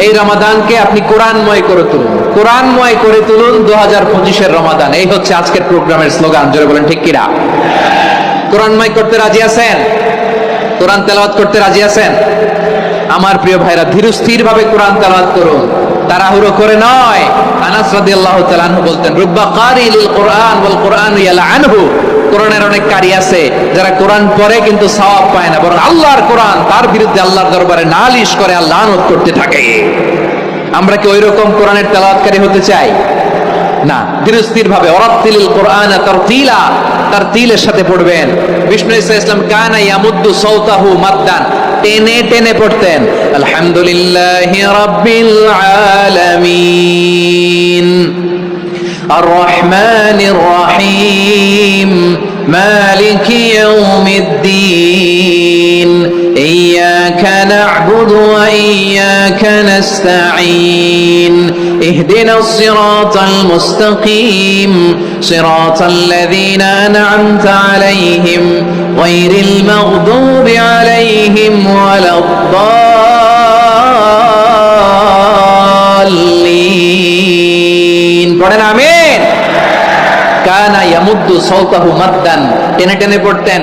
এই রমাদানকে আপনি কোরআনময় করে তুলুন, কোরআনময় করে তুলুন 2025-এর রমাদান। এই হচ্ছে আজকের প্রোগ্রামের স্লোগান। জোরে বলেন ঠিক কিনা? কোরআনময় করতে রাজি আছেন? কোরআন তেলাওয়াত করতে রাজি আছেন? আমার প্রিয় ভাইরা, ধীরস্থির ভাবে কোরআন তেলাওয়াত করুন, তাড়াহুড়ো করে নয়। আনাস রাদিয়াল্লাহু তাআলা আনহু বলতেন, রুব্বা কারি লিল কোরআন ওয়াল কোরআনু ইয়ালআনহু। কোরআনের অনেক কারি আছে যারা কোরআন পড়ে কিন্তু সওয়াব পায় না, বরং আল্লাহর কোরআন তার বিরুদ্ধে আল্লাহর দরবারে নালিশ করে, আল্লাহ লানত করতে থাকে। আমরা কি ওইরকম কোরআনের তেলাওয়াতকারী হতে চাই? না। ধীরস্থির ভাবে ওয়ারাত্তিলিল কোরআন তারতিলা, তারতিলের সাথে পড়বেন। বিষ্ণু ঈসা ইসলাম কানা ইয়ামুদ্দু সাওতাহু মাদ্দান, টেনে টেনে পড়তেন। আলহামদুলিল্লাহি রাব্বিল আলামিন আর রহমানির রহিম মালিকি ইয়াউমিদ্দিন ইয়্যাকা না'বুদু ওয়া ইয়্যাকা নাস্তাঈন ইহদিনাস সিরাতাল মুস্তাকিম সিরাতাল লাযীনা আন'আমতা আলাইহিম গায়রিল মাগদুবি আলাইহিম ওয়ালাদ-দাল্লিন। পড়েন আমিন। কানা ইয়ামুদ্দু সাওতাহু মাদ্দান, টেনে টেনে পড়তেন।